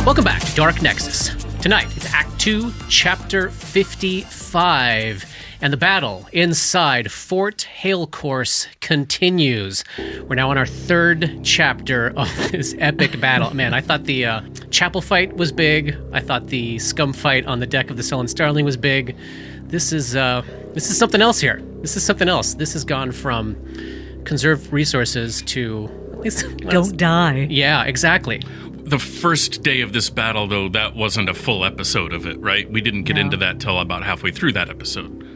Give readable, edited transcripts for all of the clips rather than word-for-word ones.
Welcome back to Dark Nexus. Tonight, it's Act 2, Chapter 55, and the battle inside Fort Hailcourse continues. We're now on our third chapter of this epic battle. Man, I thought the chapel fight was big. I thought the scum fight on the deck of the Sullen Starling was big. This is something else here. This is something else. This has gone from conserve resources to at least don't die. Yeah, exactly. The first day of this battle, though, that wasn't a full episode of it, right? We didn't get into that till about halfway through that episode.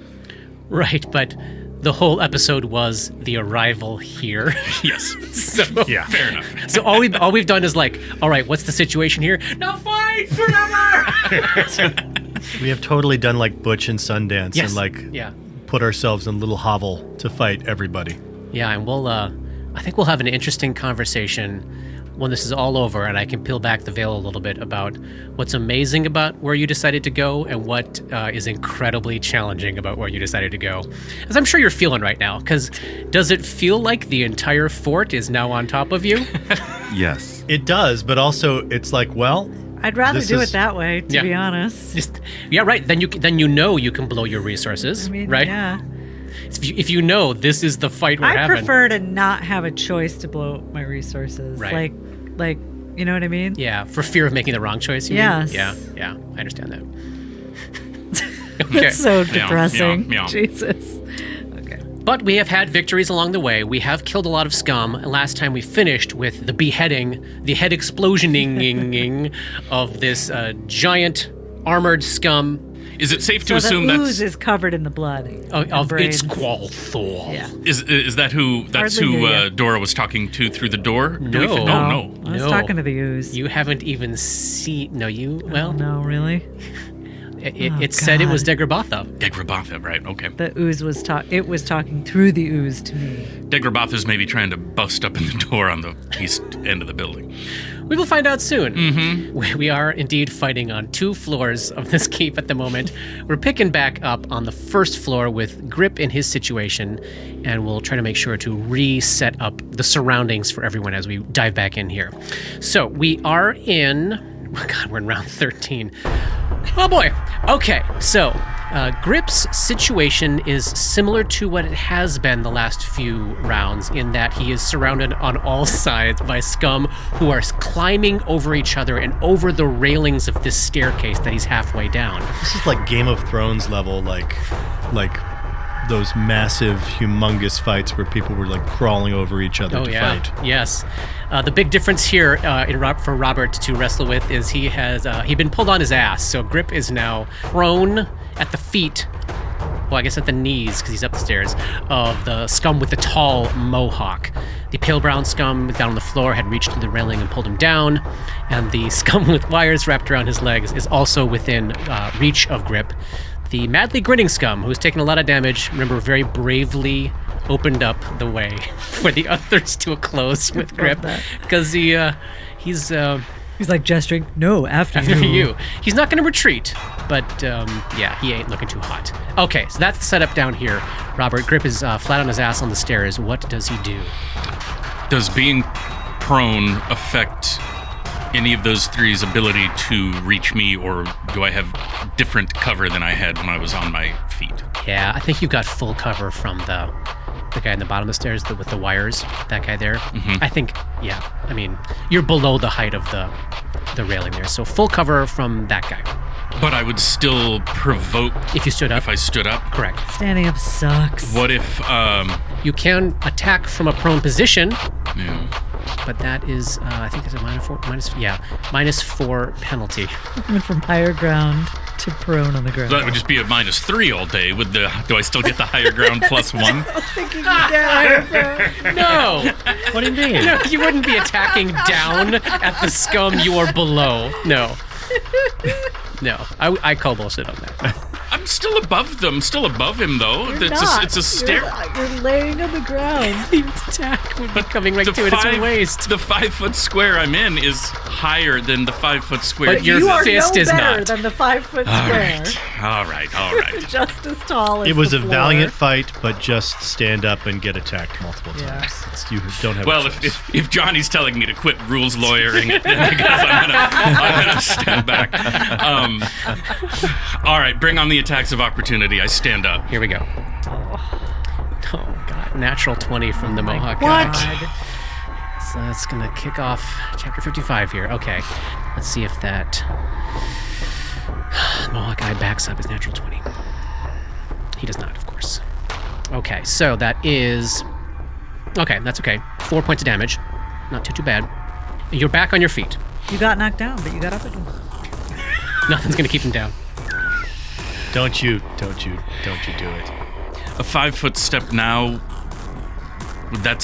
Right, but the whole episode was the arrival here. Yes. So, yeah, fair enough. So all we've done is like, all right, what's the situation here? Now fight forever! We have totally done like Butch and Sundance Yes. and put ourselves in a little hovel to fight everybody. Yeah, and I think we'll have an interesting conversation when this is all over and I can peel back the veil a little bit about what's amazing about where you decided to go and what is incredibly challenging about where you decided to go. As I'm sure you're feeling right now, because does it feel like the entire fort is now on top of you? Yes. It does, but also it's like, well... I'd rather do it that way, to be honest. Right. Then you know you can blow your resources, right? Yeah. If you know this is the fight we're having. I prefer to not have a choice to blow my resources. Right. Like, you know what I mean? Yeah, for fear of making the wrong choice. Yes. Yeah, I understand that. Okay. That's so depressing. Yeah. Jesus. Okay. But we have had victories along the way. We have killed a lot of scum. And last time we finished with the beheading, the head explosioning of this giant armored scum. Is it safe to assume the that's... ooze is covered in the blood of its brains. Qualthor. Yeah. Is that who Dora was talking to through the door? No. No. I was talking to the ooze. You haven't even seen... No, you... Well... No, really? It said it was Degrabatha. Degrabatha, right, okay. The ooze was talking through the ooze to me. Degrabatha's maybe trying to bust up in the door on the east end of the building. We will find out soon. Mm-hmm. We are indeed fighting on 2 floors of this keep at the moment. We're picking back up on the first floor with Grip in his situation, and we'll try to make sure to reset up the surroundings for everyone as we dive back in here. So we are in... Oh God, we're in round 13. Oh boy. Okay, so Grip's situation is similar to what it has been the last few rounds in that he is surrounded on all sides by scum who are climbing over each other and over the railings of this staircase that he's halfway down. This is like Game of Thrones level, like those massive, humongous fights where people were like crawling over each other to fight. Yes. The big difference here for Robert to wrestle with is he'd been pulled on his ass. So Grip is now prone at the feet, well, I guess at the knees because he's up the stairs, of the scum with the tall mohawk. The pale brown scum down on the floor had reached through the railing and pulled him down, and the scum with wires wrapped around his legs is also within reach of Grip. The madly grinning scum, who's taken a lot of damage, remember, very bravely opened up the way for the others to close with Grip, because he's like gesturing, no, after you. He's not going to retreat, but he ain't looking too hot. Okay, so that's the setup down here. Robert, Grip is flat on his ass on the stairs. What does he do? Does being prone affect any of those three's ability to reach me, or do I have different cover than I had when I was on my feet? Yeah, I think you've got full cover from the guy in the bottom of the stairs with the wires, that guy there. Mm-hmm. I think, I mean, you're below the height of the railing there, so full cover from that guy. But I would still provoke... If you stood up? If I stood up? Correct. Standing up sucks. What if... You can attack from a prone position. Yeah. But that is, I think there's a -4 penalty. Went from higher ground to prone on the ground. So that would just be a -3 all day. Do I still get the higher ground +1? I don't think you can get higher ground. No. What do you mean? No, you wouldn't be attacking down at the scum you are below. No. I call bullshit on that. still above them, still above him though. You're It's not. it's a stair. You're laying on the ground. The attack would be coming right to its waist. The 5-foot square I'm in is higher than the 5-foot square. But your You are fist no is better not. than the 5-foot square. All right. Just as tall as It was the a floor. valiant fight, but just stand up and get attacked multiple Yeah. times. You don't have Well, a choice. if Johnny's telling me to quit rules lawyering, then I guess I'm gonna stand back. All right, bring on the attacks of opportunity. I stand up. Here we go. Oh, God. Natural 20 from the Mohawk God. guy. So that's going to kick off chapter 55 here. Okay. Let's see if that Mohawk guy backs up his natural 20. He does not, of course. Okay, so that is... Okay, that's okay. 4 points of damage. Not too bad. You're back on your feet. You got knocked down, but you got up again. Nothing's going to keep him down. Don't you do it. A 5-foot step now. Would that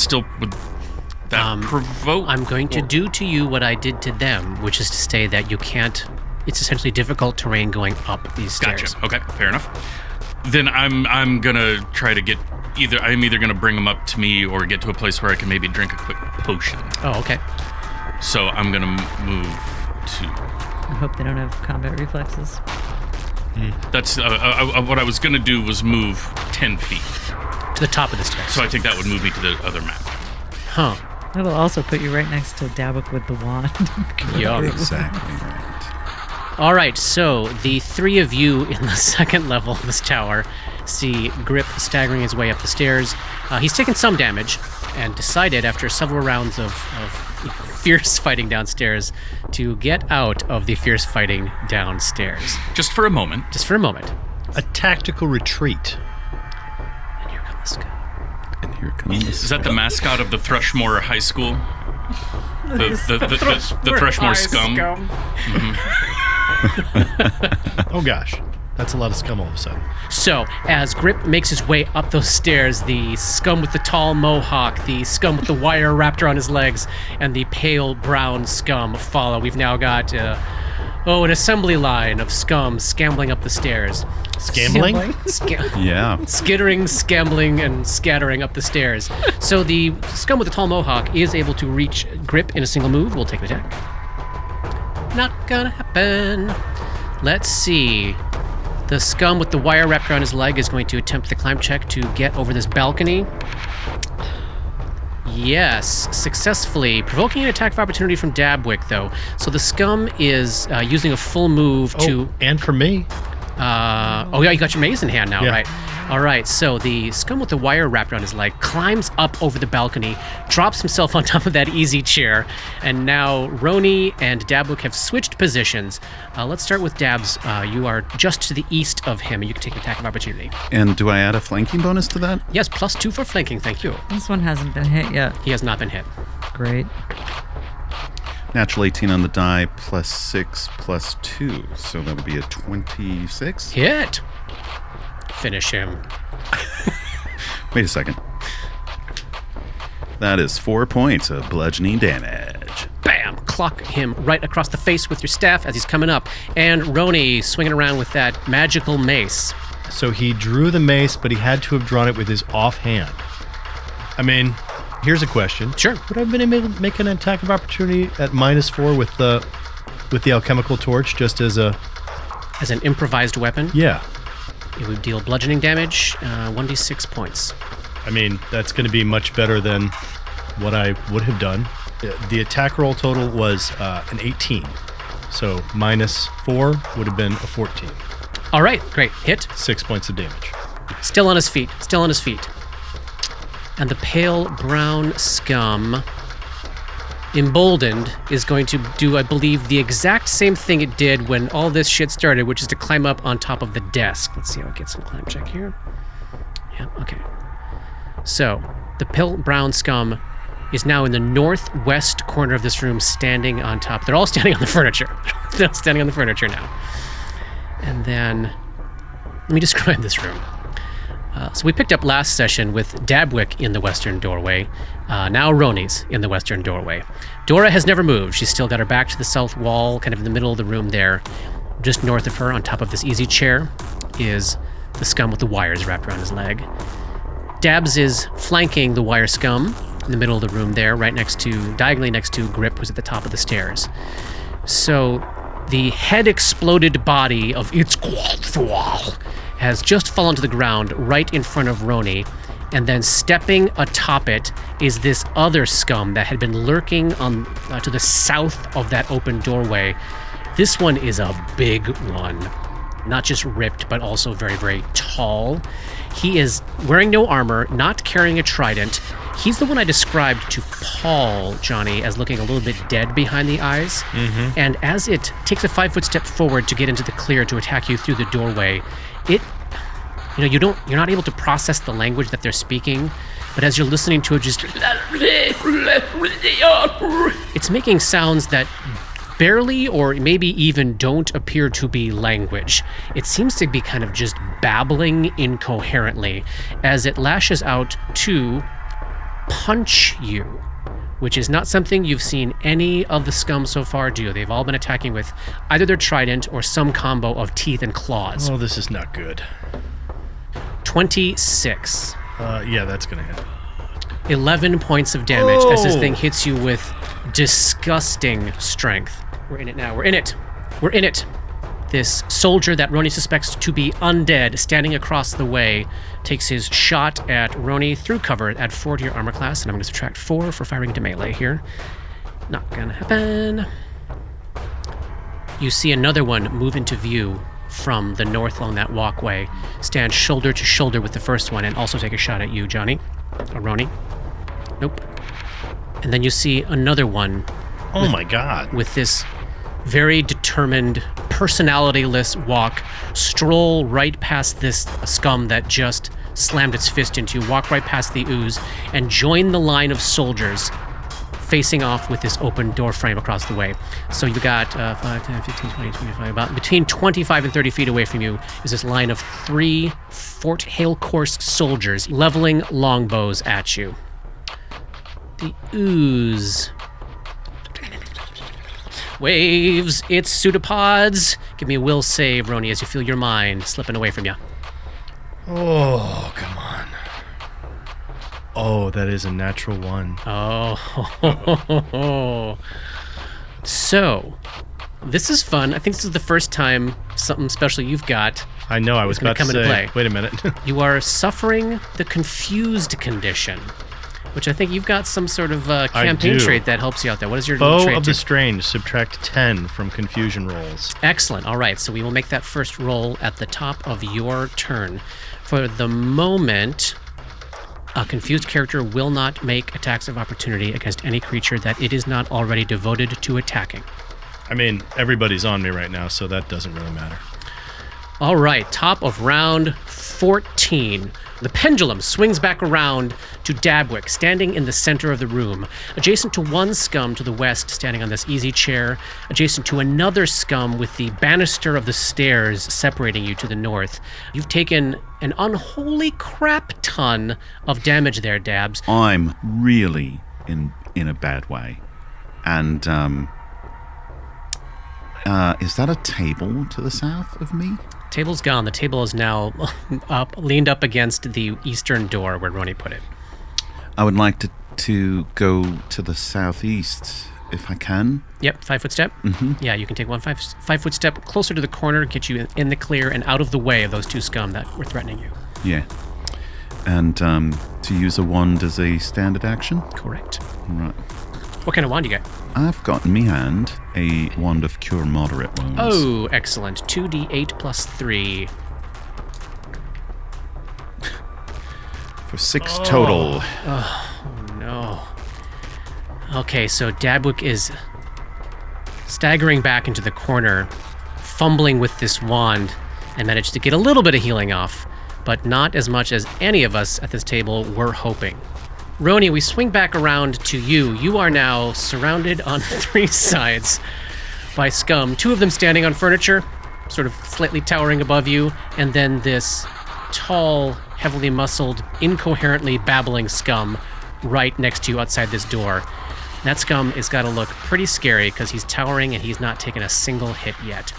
provoke? I'm going to do to you what I did to them, which is to say that you can't... It's essentially difficult terrain going up these stairs. Gotcha. Okay, fair enough. Then I'm gonna try to get I'm either gonna bring them up to me or get to a place where I can maybe drink a quick potion. Oh, okay. So I'm gonna move to. I hope they don't have combat reflexes. That's what I was gonna do was move 10 feet. To the top of the stairs. So I think that would move me to the other map. Huh. I will also put you right next to Dabuk with the wand. Yup. Exactly right. All right, so the three of you in the second level of this tower see Grip staggering his way up the stairs. He's taken some damage and decided after several rounds of fierce fighting downstairs to get out of the fierce fighting downstairs. Just for a moment. Just for a moment. A tactical retreat. And here comes the guy. And here comes. Is that the mascot of the Thrushmore High School? The Thrushmore scum. Oh gosh, that's a lot of scum all of a sudden. So, as Grip makes his way up those stairs, the scum with the tall mohawk, the scum with the wire wrapped around his legs, and the pale brown scum follow. We've now got, an assembly line of scum scambling up the stairs. Scambling? Yeah. Skittering, scambling, and scattering up the stairs. So the scum with the tall mohawk is able to reach Grip in a single move. We'll take an attack. Not gonna happen. Let's see. The scum with the wire wrapped around his leg is going to attempt the climb check to get over this balcony. Yes, successfully. Provoking an attack of opportunity from Dabwick, though. So the scum is using a full move to... And for me. yeah, you got your mace in hand now, Yeah. right? All right, so the scum with the wire wrapped around his leg climbs up over the balcony, drops himself on top of that easy chair, and now Roni and Dabwick have switched positions. Let's start with Dabs. You are just to the east of him, and you can take an attack of opportunity. And do I add a flanking bonus to that? Yes, +2 for flanking, thank you. This one hasn't been hit yet. He has not been hit. Great. Natural 18 on the die, +6, +2. So that would be a 26. Hit! Finish him. Wait a second. That is 4 points of bludgeoning damage. Bam! Clock him right across the face with your staff as he's coming up. And Roni swinging around with that magical mace. So he drew the mace, but he had to have drawn it with his offhand. I mean, here's a question. Sure. Would I have been able to make an attack of opportunity at -4 with the alchemical torch, just as a... As an improvised weapon, Yeah. it would deal bludgeoning damage, 1d6 points. I mean, that's going to be much better than what I would have done. The attack roll total was an 18. So -4 would have been a 14. All right, great. Hit. 6 points of damage. Still on his feet. Still on his feet. And the pale brown scum, emboldened, is going to do, I believe, the exact same thing it did when all this shit started, which is to climb up on top of the desk. Let's see how it gets in climb check here. Yeah, okay. So, the pale brown scum is now in the northwest corner of this room, standing on top. They're all standing on the furniture. They're all standing on the furniture now. And then, let me describe this room. So we picked up last session with Dabwick in the western doorway. Now Roni's in the western doorway. Dora has never moved. She's still got her back to the south wall, kind of in the middle of the room there. just north of her, on top of this easy chair, is the scum with the wires wrapped around his leg. Dabs is flanking the wire scum in the middle of the room there, diagonally next to Grip, who's at the top of the stairs. So the head-exploded body of its has just fallen to the ground right in front of Roni, and then stepping atop it is this other scum that had been lurking to the south of that open doorway. This one is a big one. Not just ripped, but also very, very tall. He is wearing no armor, not carrying a trident. He's the one I described to Paul, Johnny, as looking a little bit dead behind the eyes. Mm-hmm. And as it takes a 5-foot step forward to get into the clear to attack you through the doorway, you're not able to process the language that they're speaking, but as you're listening to it, it's making sounds that barely or maybe even don't appear to be language. It seems to be kind of just babbling incoherently as it lashes out to punch you, which is not something you've seen any of the scum so far do. They've all been attacking with either their trident or some combo of teeth and claws. Oh, this is not good. 26. Yeah, that's going to hit. 11 points of damage as this thing hits you with disgusting strength. We're in it now. We're in it. This soldier that Roni suspects to be undead, standing across the way, takes his shot at Roni through cover at 4 to your armor class, and I'm going to subtract 4 for firing into melee here. Not going to happen. You see another one move into view from the north along that walkway, stand shoulder to shoulder with the first one, and also take a shot at you, Johnny. Or Roni. Nope. And then you see another one. Oh my god. With this very determined, personality-less walk, stroll right past this scum that just slammed its fist into you, walk right past the ooze, and join the line of soldiers facing off with this open door frame across the way. So you got 5, 10, 15, 20, 25, about between 25 and 30 feet away from you is this line of 3 Fort Hale Course soldiers leveling longbows at you. The ooze waves its pseudopods. Give me a will save, Roni, as you feel your mind slipping away from you. Oh, come on. Oh, that is a natural 1. Oh. So, this is fun. I think this is the first time something special you've got. I know, I was about to say. Play. Wait a minute. You are suffering the confused condition, which I think you've got some sort of campaign trait that helps you out there. What is your Foe trait? of the Strange, subtract 10 from confusion rolls. Excellent. All right, so we will make that first roll at the top of your turn. For the moment, a confused character will not make attacks of opportunity against any creature that it is not already devoted to attacking. I mean, everybody's on me right now, so that doesn't really matter. All right, top of round 14. The pendulum swings back around to Dabwick, standing in the center of the room, adjacent to one scum to the west, standing on this easy chair, adjacent to another scum with the banister of the stairs separating you to the north. You've taken an unholy crap ton of damage there, Dabs. I'm really in a bad way. And, is that a table to the south of me? Table's gone. The table is now leaned up against the eastern door where Roni put it. I would like to go to the southeast, if I can. Yep, 5-foot step. Mm-hmm. Yeah, you can take one 5-foot step closer to the corner, get you in the clear and out of the way of those 2 scum that were threatening you. Yeah. And to use a wand as a standard action? Correct. Right. What kind of wand do you got? I've got in me hand a wand of cure moderate wounds. Oh, excellent. 2d8 plus 3. For 6 total. Oh, no. Okay, so Dabwick is staggering back into the corner, fumbling with this wand, and managed to get a little bit of healing off, but not as much as any of us at this table were hoping. Roni, we swing back around to you. You are now surrounded on 3 sides by scum, 2 of them standing on furniture, sort of slightly towering above you, and then this tall, heavily muscled, incoherently babbling scum right next to you outside this door. That scum has got to look pretty scary because he's towering and he's not taken a single hit yet.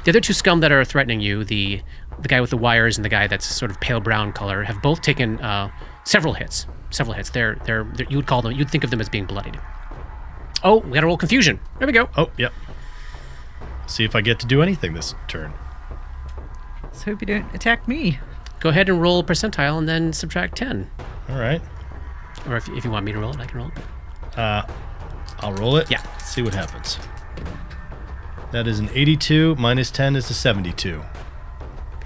The other two scum that are threatening you, the guy with the wires and the guy that's sort of pale brown color, have both taken several hits. They're you'd think of them as being bloodied. Oh, we got to roll confusion. There we go. Oh, yep. See if I get to do anything this turn. Let's hope you don't attack me. Go ahead and roll percentile and then subtract 10. All right. Or if you want me to roll it, I can roll it. I'll roll it. Yeah. See what happens. That is an 82. Minus 10 is a 72.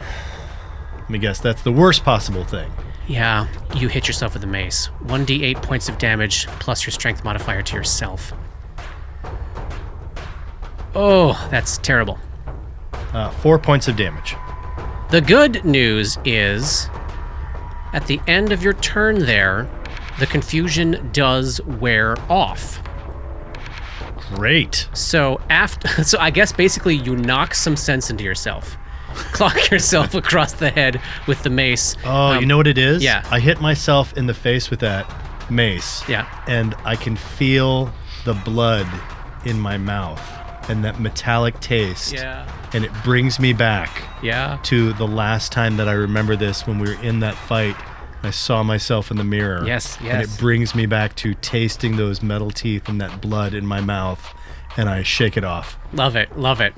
Let me guess. That's the worst possible thing. Yeah, you hit yourself with a mace. 1d8 points of damage plus your strength modifier to yourself. Oh, that's terrible. 4 points of damage. The good news is, at the end of your turn there, the confusion does wear off. Great. So I guess basically you knock some sense into yourself. Clock yourself across the head with the mace. Oh, you know what it is? Yeah. I hit myself in the face with that mace. Yeah. And I can feel the blood in my mouth and that metallic taste. Yeah. And it brings me back Yeah. to the last time that I remember this, when we were in that fight. I saw myself in the mirror. Yes. And it brings me back to tasting those metal teeth and that blood in my mouth, and I shake it off. Love it.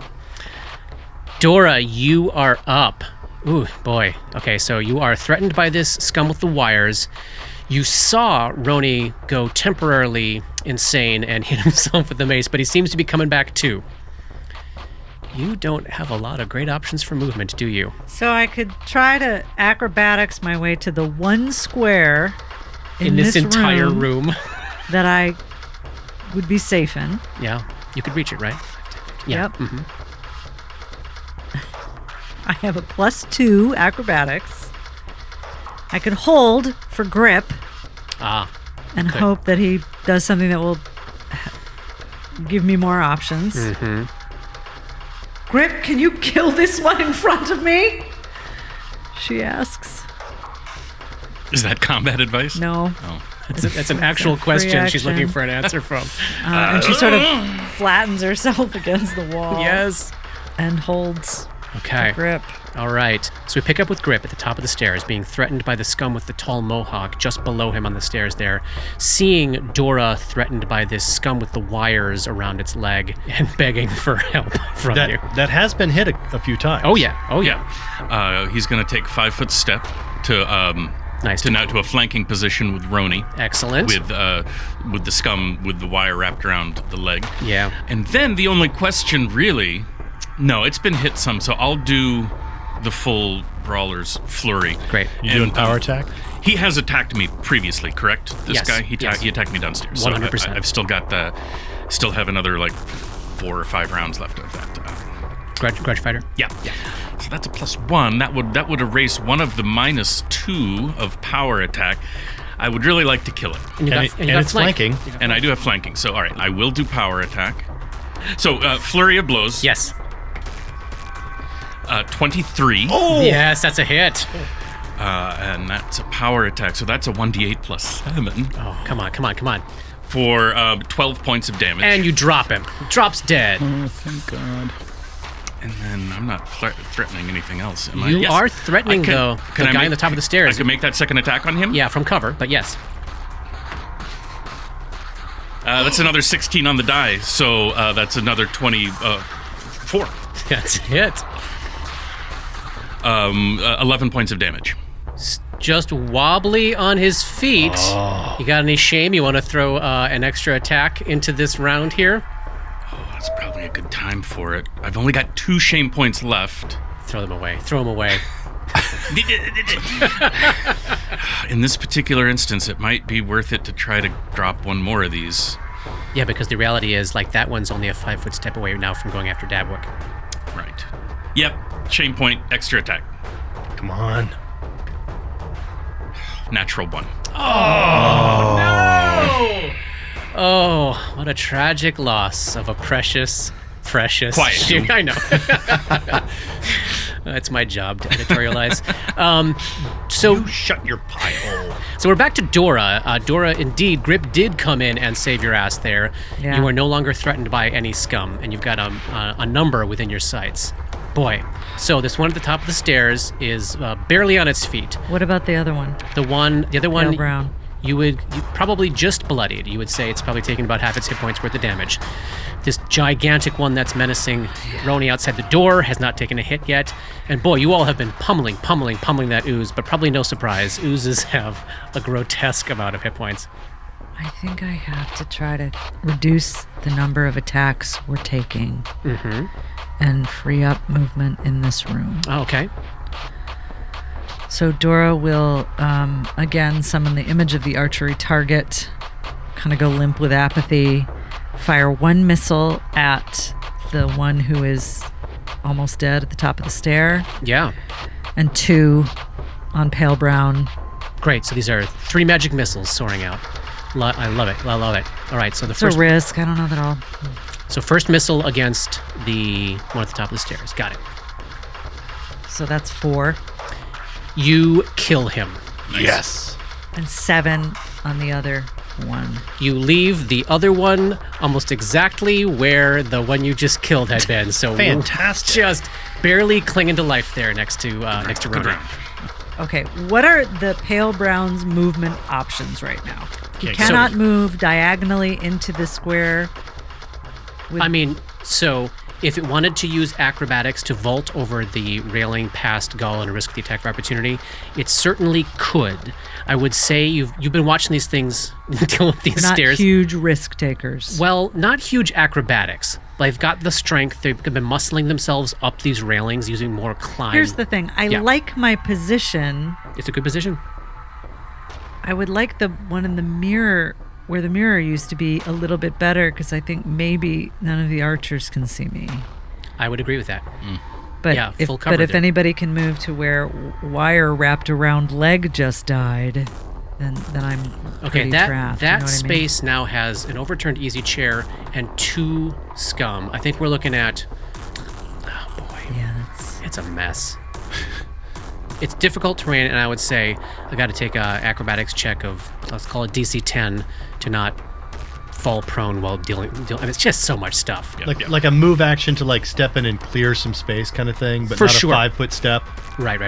Dora, you are up. Ooh, boy. Okay, so you are threatened by this scum with the wires. You saw Roni go temporarily insane and hit himself with the mace, but he seems to be coming back too. You don't have a lot of great options for movement, do you? So I could try to acrobatics my way to the one square in this entire room. that I would be safe in. Yeah, you could reach it, right? Yeah. Yep. Mm-hmm. I have a +2 acrobatics. I could hold for grip and good. hope that he does something that will give me more options. Mm-hmm. Grip, can you kill this one in front of me? She asks. Is that combat advice? No. Oh. That's an actual a free question she's looking action. for an answer from. And she sort of flattens herself against the wall. Yes. And holds Okay. grip. All right. So we pick up with Grip at the top of the stairs, being threatened by the scum with the tall mohawk just below him on the stairs there. Seeing Dora threatened by this scum with the wires around its leg and begging for help from you. That has been hit a few times. Oh, yeah. Yeah. He's going to take 5-foot step to Nice. to now to a flanking position with Roni. Excellent. With the scum with the wire wrapped around the leg. Yeah. And then the only question really, no, it's been hit some, so I'll do the full Brawler's Flurry. Great. You doing power attack? He has attacked me previously, correct? This Yes, guy, he yes. attacked me downstairs. 100%. So I've still got still have another like 4 or 5 rounds left of that. Grudge fighter. Yeah. So that's a +1. That would erase one of the -2 of power attack. I would really like to kill it. And you got it's flank. flanking. And I do have flanking. So all right, I will do power attack. So flurry of blows. Yes. 23. Oh! Yes, that's a hit. And that's a power attack. So that's a 1d8 +7 Oh, come on. for 12 points of damage. And you drop him. Drops dead. Oh, thank God. And then I'm not threatening anything else, am I? You Yes. are threatening, though, the guy on the top of the stairs. I can make that second attack on him? Yeah, from cover, but yes. That's another 16 on the die, so that's another 24. That's a hit. 11 points of damage. Just wobbly on his feet. Oh. You got any shame? You want to throw an extra attack into this round here? Oh, that's probably a good time for it. I've only got 2 shame points left. Throw them away. Throw them away. In this particular instance, it might be worth it to try to drop one more of these. Yeah, because the reality is, like, that one's only a 5-foot step away now from going after Dabwick. Right. Yep. Shame point, extra attack. Come on. Natural 1. Oh, what a tragic loss of a precious Quiet. shoot. I know. It's my job to editorialize. So Shut your pie hole. So we're back to Dora. Dora, indeed, Grip did come in and save your ass there. Yeah. You are no longer threatened by any scum, and you've got a number within your sights. Boy. So this one at the top of the stairs is barely on its feet. What about the other one? The other one, Pale brown. you probably just bloodied. You would say it's probably taken about half its hit points worth of damage. This gigantic one that's menacing Roni outside the door has not taken a hit yet. And boy, you all have been pummeling that ooze, but probably no surprise. Oozes have a grotesque amount of hit points. I think I have to try to reduce the number of attacks we're taking and free up movement in this room. Oh, okay. So Dora will, again, summon the image of the archery target, kind of go limp with apathy, fire one missile at the one who is almost dead at the top of the stair, Yeah. and 2 on Pale Brown. Great. So these are 3 magic missiles soaring out. I love it. I love it. All right. So the It's first a risk. I don't know that I'll... So first missile against the one at the top of the stairs. Got it. So that's 4. You kill him. Yes. And 7 on the other one. You leave the other one almost exactly where the one you just killed had been. So Fantastic. just barely clinging to life there next to Good Roni. round. Okay, what are the Pale Brown's movement options right now? He Okay, cannot move diagonally into the square. I mean, so if it wanted to use acrobatics to vault over the railing past Gull and risk the attack of opportunity, it certainly could. I would say you've been watching these things deal with these Not stairs. huge risk takers. Well, not huge acrobatics. They've got the strength. They've been muscling themselves up these railings using more climb. Here's the thing. I Yeah. like my position. It's a good position. I would like the one in the mirror, where the mirror used to be, a little bit better, because I think maybe none of the archers can see me. I would agree with that. But Yeah, if full cover but if there. anybody can move to where wire wrapped around leg just died, then I'm Okay, pretty that trapped. you that know what I mean? space now has an overturned easy chair and 2 scum. I think we're looking at. Oh boy, Yeah, that's... it's a mess. It's difficult terrain, and I would say I got to take a acrobatics check of, let's call it DC 10, to not fall prone while dealing. I mean, it's just so much stuff. Like a move action to like step in and clear some space kind of thing, but For not sure. a 5-foot step. Right.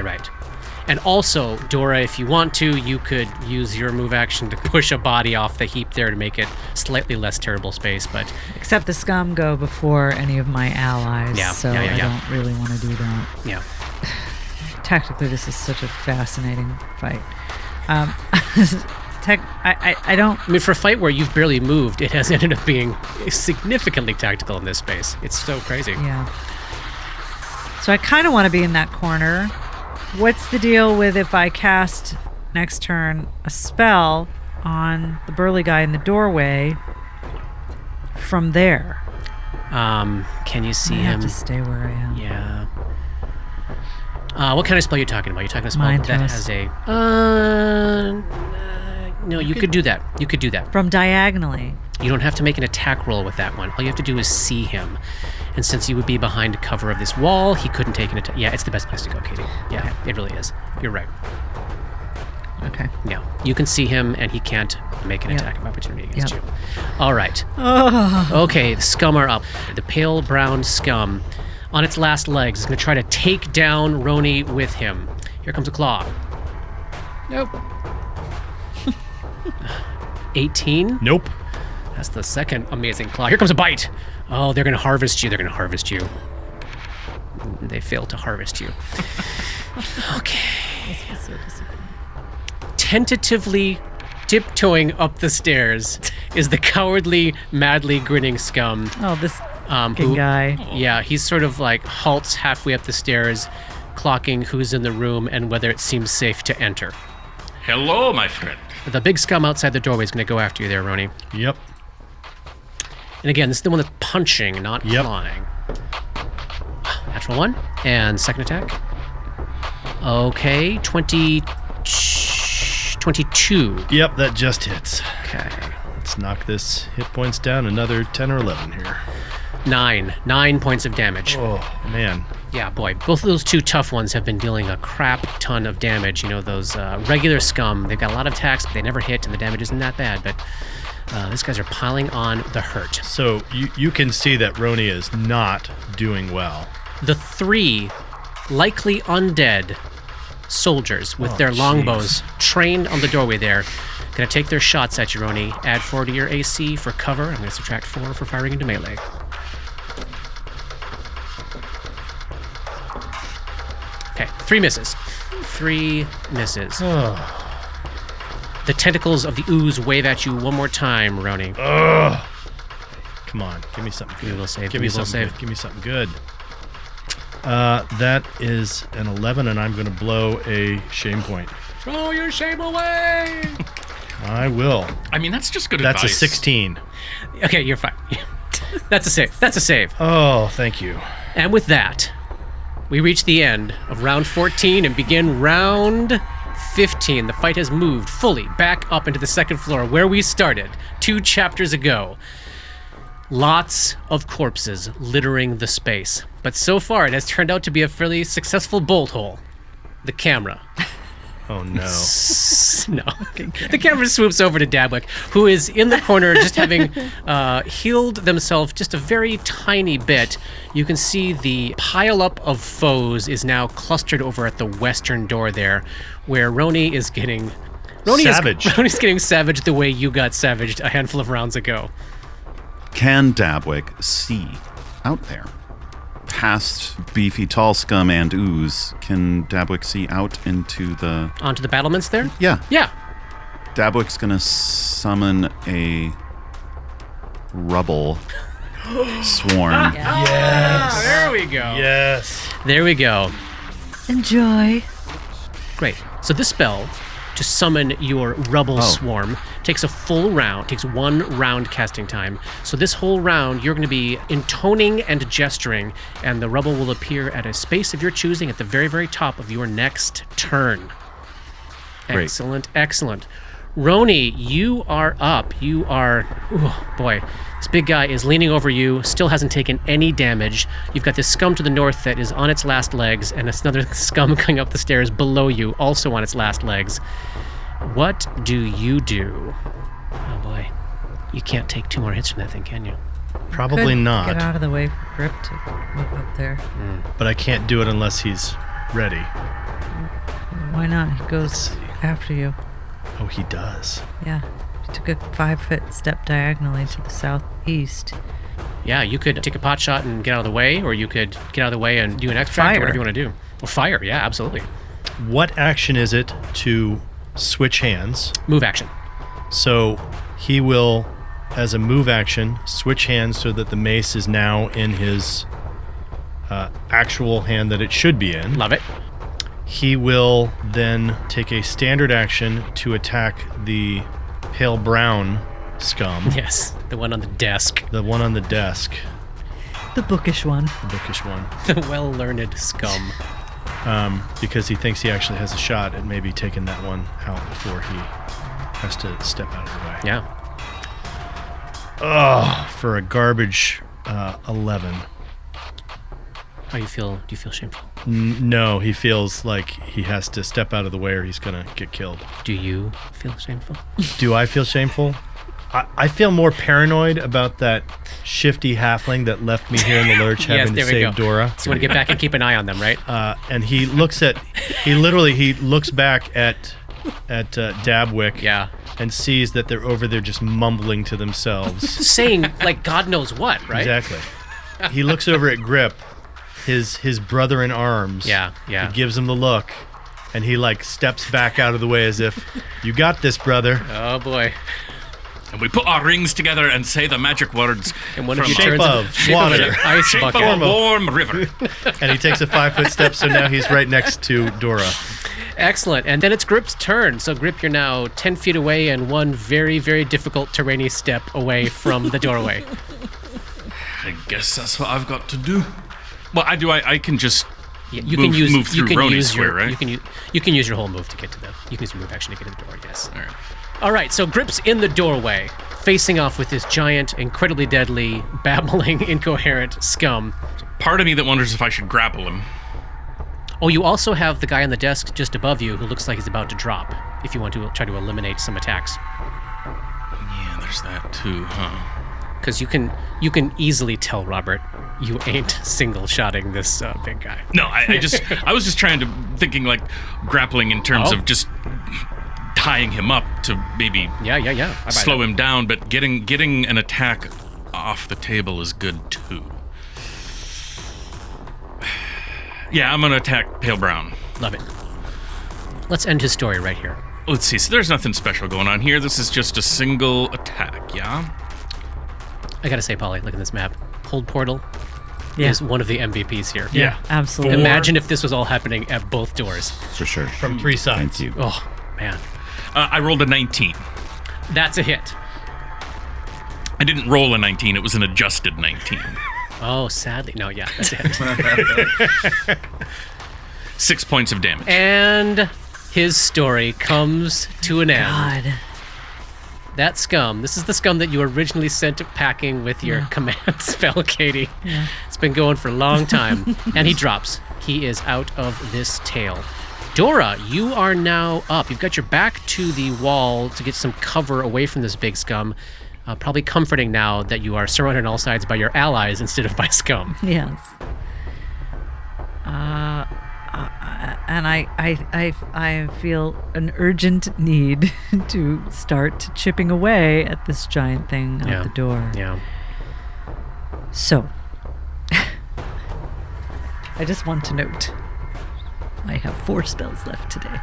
And also, Dora, if you want to, you could use your move action to push a body off the heap there to make it slightly less terrible space. But Except the scum go before any of my allies, Yeah, so yeah. I don't really want to do that. yeah, Tactically, this is such a fascinating fight. I don't... I mean, for a fight where you've barely moved, it has ended up being significantly tactical in this space. It's so crazy. Yeah. So I kind of want to be in that corner. What's the deal with if I cast next turn a spell on the burly guy in the doorway from there? Can you see I him? have to stay where I am. Yeah. What kind of spell are you talking about? You're talking a spell Mind that Thrust. has a. No, you could do that. You could do that. From diagonally. You don't have to make an attack roll with that one. All you have to do is see him. And since you would be behind cover of this wall, he couldn't take an attack. Yeah, it's the best place to go, Katie. Yeah, it really is. You're right. Okay. Yeah, you can see him, and he can't make an Yep. attack of opportunity against Yep. you. All right. Okay, the scum are up. The pale brown scum, on its last legs, is going to try to take down Roni with him. Here comes a claw. Nope. 18. Nope. That's the second amazing claw. Here comes a bite. Oh, they're going to harvest you. They're going to harvest you. They failed to harvest you. Okay. Tentatively tiptoeing up the stairs is the cowardly, madly grinning scum. Oh, this Who, guy. yeah, he's sort of like halts halfway up the stairs, clocking who's in the room and whether it seems safe to enter. Hello, my friend. The big scum outside the doorway is going to go after you there, Roni. Yep. And again, this is the one that's punching, not Yep. clawing. Natural 1. And second attack. Okay, 22. Yep, that just hits. Okay. Let's knock this hit points down another 10 or 11 here. 9. 9 points of damage. Oh, man. Yeah, boy. Both of those 2 tough ones have been dealing a crap ton of damage. You know, those regular scum, they've got a lot of attacks, but they never hit, and the damage isn't that bad. But these guys are piling on the hurt. So you can see that Roni is not doing well. The 3 likely undead soldiers with their longbows trained on the doorway there. Gonna take their shots at you, Roni. Add 4 to your AC for cover. I'm gonna subtract 4 for firing into melee. Okay, 3 misses. 3 misses. The tentacles of the ooze wave at you one more time, Roni. Come on, give me something good. You will save. Give me You will something save. good. Give me something good. That is an 11, and I'm going to blow a shame point. Throw your shame away! I will. I mean, that's just good That's advice. a 16. Okay, you're fine. That's a save. That's a save. Oh, thank you. And with that, we reach the end of round 14 and begin round 15. The fight has moved fully back up into the second floor where we started 2 chapters ago. Lots of corpses littering the space. But so far, it has turned out to be a fairly successful bolt hole. The camera. Oh, no. No. The camera swoops over to Dabwick, who is in the corner just having healed themselves just a very tiny bit. You can see the pileup of foes is now clustered over at the western door there, where Roni is getting... Savaged. Roni's getting savaged the way you got savaged a handful of rounds ago. Can Dabwick see out there? Past beefy tall scum and ooze, can Dabwick see out into the... Onto the battlements there? Yeah. Yeah. Dabwick's gonna summon a rubble swarm. Yes. There we go. Yes. There we go. Enjoy. Great. So this spell, to summon your rubble swarm, takes a full round, takes 1 round casting time. So this whole round, you're going to be intoning and gesturing, and the rubble will appear at a space of your choosing at the very, very top of your next turn. Great. Excellent, excellent. Roni, you are up. You are... Oh, boy. This big guy is leaning over you, still hasn't taken any damage. You've got this scum to the north that is on its last legs, and it's another scum going up the stairs below you, also on its last legs. What do you do? Oh, boy. You can't take 2 more hits from that thing, can you? Probably Could not. Get out of the way for Grip to move up there. But I can't do it unless he's ready. Why not? He goes after you. Oh, he does. Yeah. He took a 5-foot step diagonally to the southeast. Yeah, you could take a pot shot and get out of the way, or you could get out of the way and do an extract, Fire. or whatever you want to do. Or fire, yeah, absolutely. What action is it to switch hands? Move action. So he will, as a move action, switch hands so that the mace is now in his actual hand that it should be in. Love it. He will then take a standard action to attack the pale brown scum, Yes, the one on the desk. the one on the desk, The bookish one. the bookish one, The well-learned scum. because he thinks he actually has a shot at maybe taking that one out before he has to step out of the way. Yeah. For a garbage 11. How you feel? Do you feel shameful? No, he feels like he has to step out of the way or he's going to get killed. Do you feel shameful? Do I feel shameful? I feel more paranoid about that shifty halfling that left me here in the lurch Yes, having there to we save go. Dora. So you want to get back and keep an eye on them, right? And he looks back at Dabwick Yeah. and sees that they're over there just mumbling to themselves. Saying, like, God knows what, right? Exactly. He looks over at Grip, his brother in arms. Yeah, yeah. He gives him the look, and he like steps back out of the way as if, "You got this, brother." Oh, boy. And we put our rings together and say the magic words. And one of from you Shape turns of into water. an ice shape of bucket. a warm river. And he takes a 5-foot step, so now he's right next to Dora. Excellent. And then it's Grip's turn. So, Grip, you're now 10 feet away and one very, very difficult terrainy step away from the doorway. I guess that's what I've got to do. Well, I can just You move, can use move through you can Roni's use square, your right? you can use your whole move to get to the you can use your move action to get to the door. Yes. All right. All right. So Grip's in the doorway, facing off with this giant, incredibly deadly, babbling, incoherent scum. Part of me that wonders if I should grapple him. Oh, you also have the guy on the desk just above you who looks like he's about to drop. If you want to try to eliminate some attacks, Yeah, there's that too, huh? because you can easily tell, Robert, you ain't single-shotting this big guy. No, I was just thinking like grappling in terms of just tying him up to maybe Yeah. slow him down, but getting an attack off the table is good too. Yeah, I'm gonna attack Pale Brown. Love it. Let's end his story right here. Let's see. So there's nothing special going on here. This is just a single attack, yeah? I gotta say, Polly, look at this map. Hold Portal Yeah. is one of the MVPs here. Yeah. Absolutely. Imagine if this was all happening at both doors. For sure. From 3 sides. Thank you. Oh, man. I rolled a 19. That's a hit. I didn't roll a 19. It was an adjusted 19. Oh, sadly. No, yeah, that's a hit. 6 points of damage. And his story comes to an end. God. That scum, this is the scum that you originally sent packing with your command spell, Katie. Yeah. It's been going for a long time. And he drops. He is out of this tale. Dora, you are now up. You've got your back to the wall to get some cover away from this big scum. Probably comforting now that you are surrounded on all sides by your allies instead of by scum. Yes. And I feel an urgent need to start chipping away at this giant thing at the door. Yeah. So, I just want to note, I have 4 spells left today.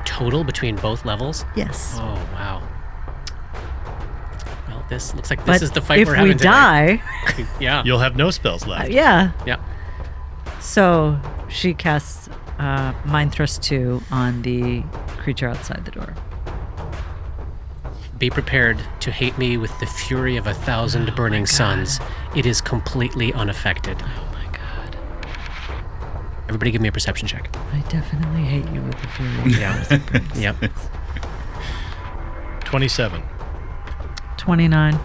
Total between both levels? Yes. Oh, wow. Well, this looks like this But is the fight if we're we having die, yeah. You'll have no spells left. yeah. Yeah. So she casts Mind Thrust 2 on the creature outside the door. Be prepared to hate me with the fury of 1,000 burning suns. It is completely unaffected. Oh my god. Everybody give me a perception check. I definitely hate you with the fury. Yep. 27. 29.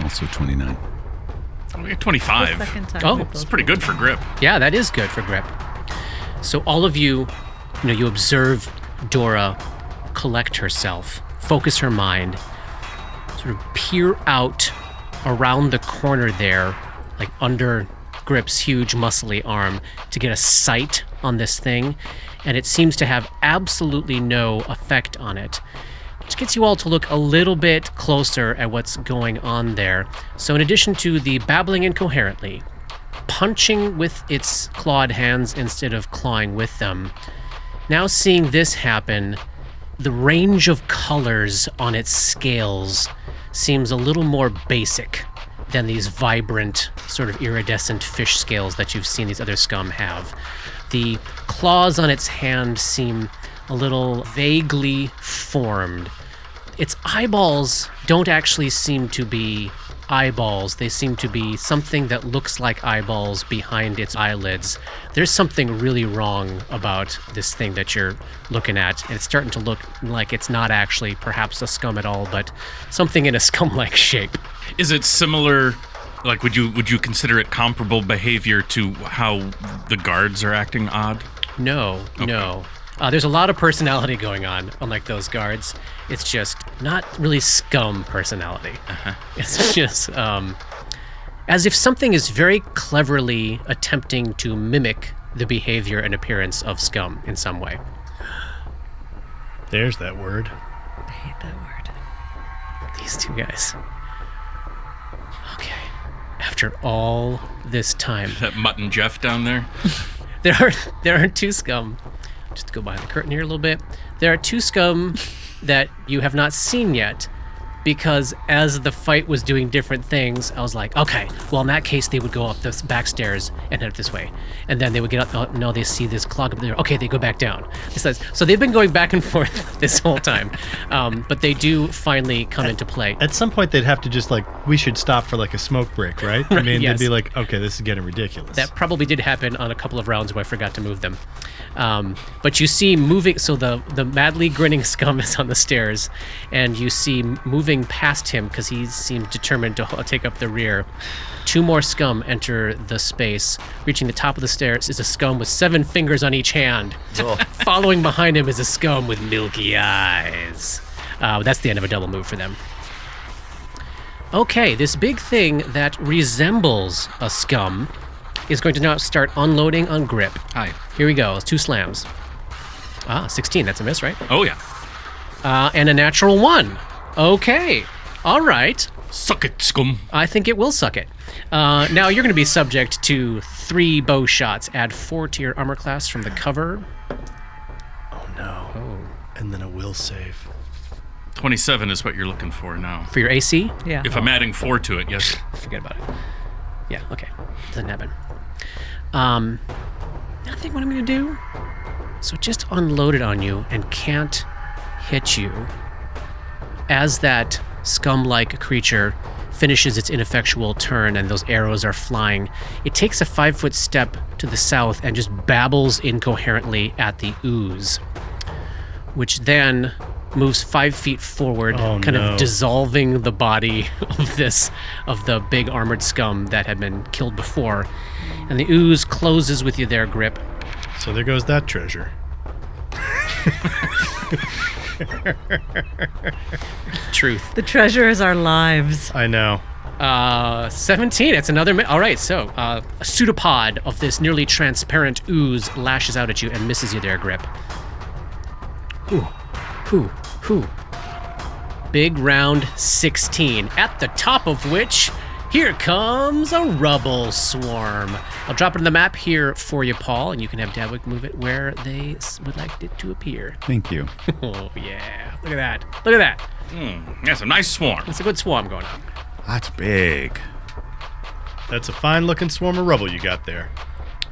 Also 29. We got 25. Oh, It's pretty good for grip. Yeah, that is good for grip. So all of you, you observe Dora collect herself, focus her mind, sort of peer out around the corner there, like under Grip's huge muscly arm, to get a sight on this thing, and it seems to have absolutely no effect on it. Which gets you all to look a little bit closer at what's going on there. So in addition to the babbling incoherently, punching with its clawed hands instead of clawing with them, now seeing this happen, the range of colors on its scales seems a little more basic than these vibrant, sort of iridescent fish scales that you've seen these other scum have. The claws on its hand seem a little vaguely formed. Its eyeballs don't actually seem to be eyeballs. They seem to be something that looks like eyeballs behind its eyelids. There's something really wrong about this thing that you're looking at. And it's starting to look like it's not actually perhaps a scum at all, but something in a scum-like shape. Is it similar? Like, would you consider it comparable behavior to how the guards are acting odd? No. There's a lot of personality going on, unlike those guards. It's just not really scum personality. It's just as if something is very cleverly attempting to mimic the behavior and appearance of scum in some way. There's that word. I hate that word. These two guys. Okay. After all this time, That Mutt and Jeff down there? there are 2 scum. Just to go behind the curtain here a little bit. There are 2 scum that you have not seen yet, because as the fight was doing different things, I was like, okay, well, in that case, they would go up the back stairs and head up this way. And then they would get up, oh, no, they see this clog up there. Okay, they go back down. So they've been going back and forth this whole time. But they do finally come into play. At some point, they'd have to just we should stop for a smoke break, right? I mean, yes. they'd be like, okay, this is getting ridiculous. That probably did happen on a couple of rounds where I forgot to move them. But you see moving, so the madly grinning scum is on the stairs, and you see moving past him, because he seems determined to take up the rear. 2 more scum enter the space. Reaching the top of the stairs is a scum with 7 fingers on each hand. Following behind him is a scum with milky eyes. That's the end of a double move for them. Okay, this big thing that resembles a scum is going to now start unloading on Grip. Hi. Here we go. It's 2 slams. 16. That's a miss, right? Oh, yeah. And a natural 1. Okay. All right. Suck it, scum. I think it will suck it. Now you're going to be subject to 3 bow shots. Add 4 to your armor class from the cover. Oh no. Oh. And then a will save. 27 is what you're looking for now. For your AC? Yeah. If I'm adding 4 to it, yes. Forget about it. Yeah, okay. Doesn't happen. I think what I'm going to do, so just unload it on you and can't hit you as that scum-like creature finishes its ineffectual turn and those arrows are flying. It takes a 5-foot step to the south and just babbles incoherently at the ooze, which then moves 5 feet forward, of dissolving the body of the big armored scum that had been killed before. And the ooze closes with you there, Grip. So there goes that treasure. Truth. The treasure is our lives. I know. 17. It's another. All right, so a pseudopod of this nearly transparent ooze lashes out at you and misses you there, Grip. Whew. Big round 16, at the top of which, here comes a rubble swarm. I'll drop it on the map here for you, Paul, and you can have Dabwick move it where they would like it to appear. Thank you. Oh, yeah. Look at that. Look at that. That's a nice swarm. It's a good swarm going on. That's big. That's a fine-looking swarm of rubble you got there.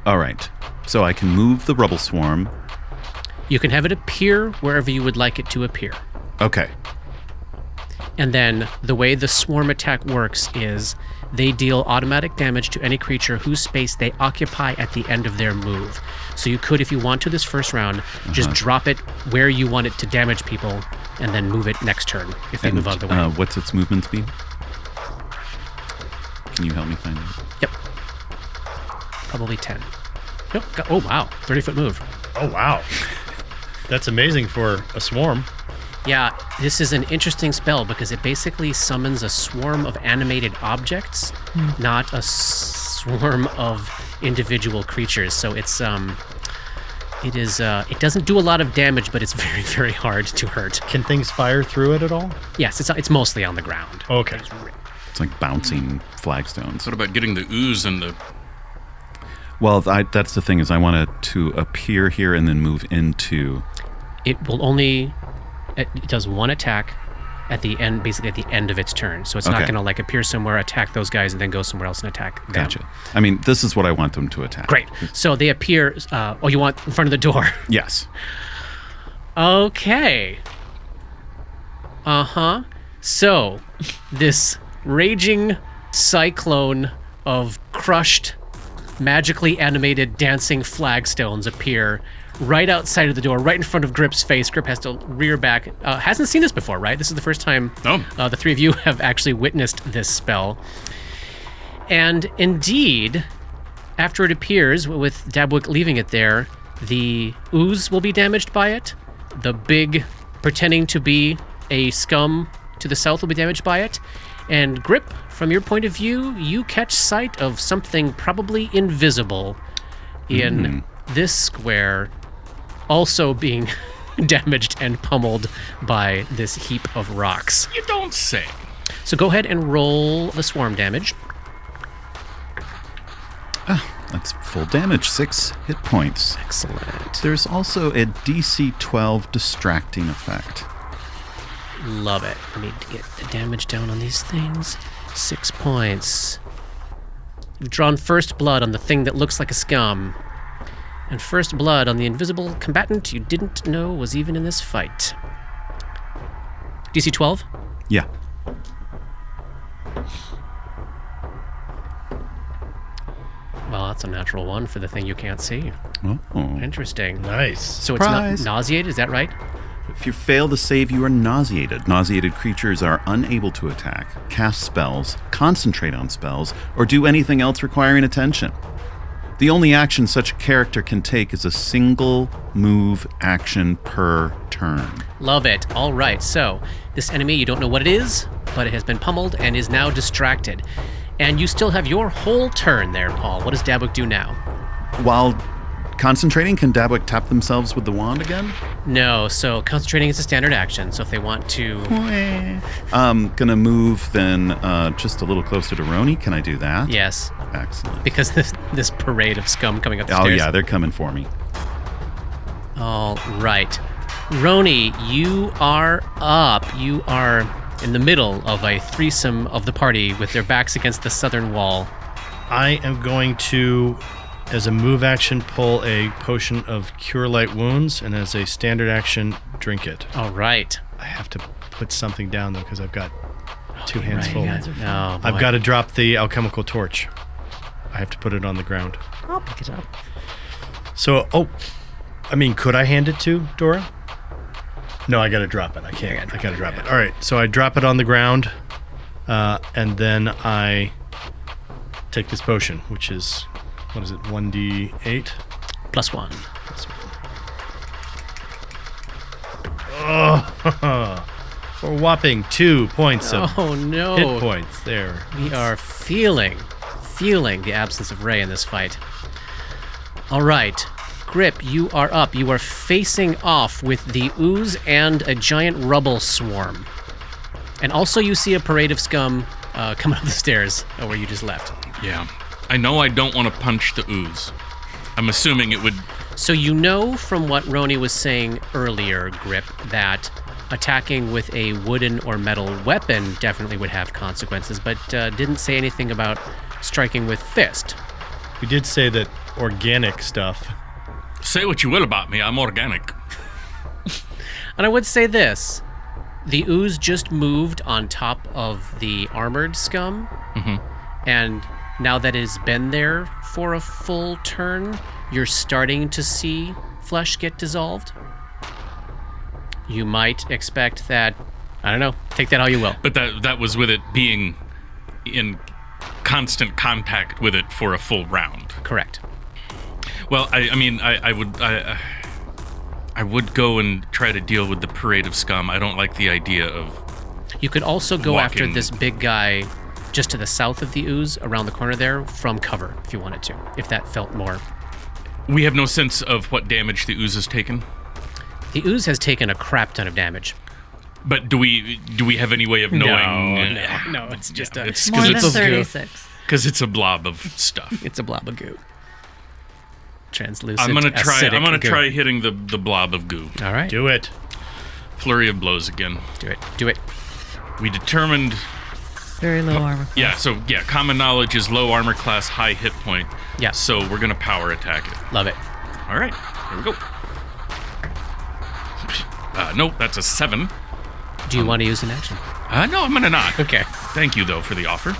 All right. So I can move the rubble swarm. You can have it appear wherever you would like it to appear. Okay. And then the way the swarm attack works is they deal automatic damage to any creature whose space they occupy at the end of their move. So you could, if you want to this first round, just drop it where you want it to damage people and then move it next turn if they move out of the way. What's its movement speed? Can you help me find it? Yep. Probably 10. Nope. Oh, wow. 30-foot move. Oh, wow. That's amazing for a swarm. Yeah, this is an interesting spell because it basically summons a swarm of animated objects, not a swarm of individual creatures. So it doesn't do a lot of damage, but it's very, very hard to hurt. Can things fire through it at all? Yes, it's mostly on the ground. Okay. It's like bouncing flagstones. What about getting the ooze and the... Well, that's the thing is I want it to appear here and then move into... It will only... It does one attack at the end, basically at the end of its turn. So it's not going to like appear somewhere, attack those guys, and then go somewhere else and attack them. Gotcha. I mean, this is what I want them to attack. Great. So they appear... you want in front of the door? Yes. Okay. Uh-huh. So, this raging cyclone of crushed, magically animated dancing flagstones appear right outside of the door, right in front of Grip's face. Grip has to rear back. Hasn't seen this before, right? This is the first time the three of you have actually witnessed this spell. And indeed, after it appears, with Dabwick leaving it there, the ooze will be damaged by it. The big, pretending to be a scum to the south will be damaged by it. And Grip, from your point of view, you catch sight of something probably invisible in this square, also being damaged and pummeled by this heap of rocks. You don't say. So go ahead and roll the swarm damage. That's full damage, 6 hit points. Excellent. There's also a DC 12 distracting effect. Love it. I need to get the damage down on these things. 6 points. You've drawn first blood on the thing that looks like a scum. And first blood on the invisible combatant you didn't know was even in this fight. DC 12? Yeah. Well, that's a natural 1 for the thing you can't see. Oh. Interesting. Nice. So Surprise. it's not nauseated, is that right? If you fail to save, you are nauseated. Nauseated creatures are unable to attack, cast spells, concentrate on spells, or do anything else requiring attention. The only action such a character can take is a single move action per turn. Love it. All right, so this enemy, you don't know what it is, but it has been pummeled and is now distracted. And you still have your whole turn there, Paul. What does Dabwick do now? While concentrating, can Dabwick tap themselves with the wand again? No, so concentrating is a standard action, so if they want to... Gonna move then just a little closer to Roni. Can I do that? Yes, Excellent. because this parade of scum coming up the Oh stairs. yeah, they're coming for me. All right. Roni, you are up. You are in the middle of a threesome of the party with their backs against the southern wall. I am going to, as a move action, pull a potion of Cure Light Wounds, and as a standard action, drink it. All right. I have to put something down, though, because I've got two hands Right, full. you guys are- oh, I've boy. got to drop the alchemical torch. I have to put it on the ground. I'll pick it up. So, could I hand it to Dora? No, I got to drop it. I can't. I got to drop it. All right, so I drop it on the ground, and then I take this potion, which is, 1d8? +1. Oh, for a whopping 2 points of Oh, no. hit points there. We are feeling the absence of Ray in this fight. All right. Grip, you are up. You are facing off with the ooze and a giant rubble swarm. And also you see a parade of scum coming up the stairs where you just left. Yeah. I know I don't want to punch the ooze. I'm assuming it would... So you know from what Roni was saying earlier, Grip, that attacking with a wooden or metal weapon definitely would have consequences, but didn't say anything about striking with fist. We did say that organic stuff. Say what you will about me, I'm organic. And I would say this. The ooze just moved on top of the armored scum, and now that it's been there for a full turn, you're starting to see flesh get dissolved. You might expect that, I don't know, take that how you will. But that was with it being in constant contact with it for a full round. Correct. Well, I would go and try to deal with the parade of scum. I don't like the idea of... You could also go after Walking. this big guy just to the south of the ooze, around the corner there, from cover, if you wanted to, if that felt more. We have no sense of what damage the ooze has taken. The ooze has taken a crap ton of damage. But do we have any way of knowing? No, it's just a... It's More because than it's 36. because it's a blob of stuff. It's a blob of goo. Translucent, I'm gonna acidic goo. try hitting the blob of goo. All right. Do it. Flurry of blows again. Do it. We determined. Very low armor class. Yeah. So yeah, common knowledge is low armor class, high hit point. Yeah. So we're gonna power attack it. Love it. All right. Here we go. Nope, that's a 7. Do you want to use an action? No, I'm gonna not. Okay. Thank you though for the offer.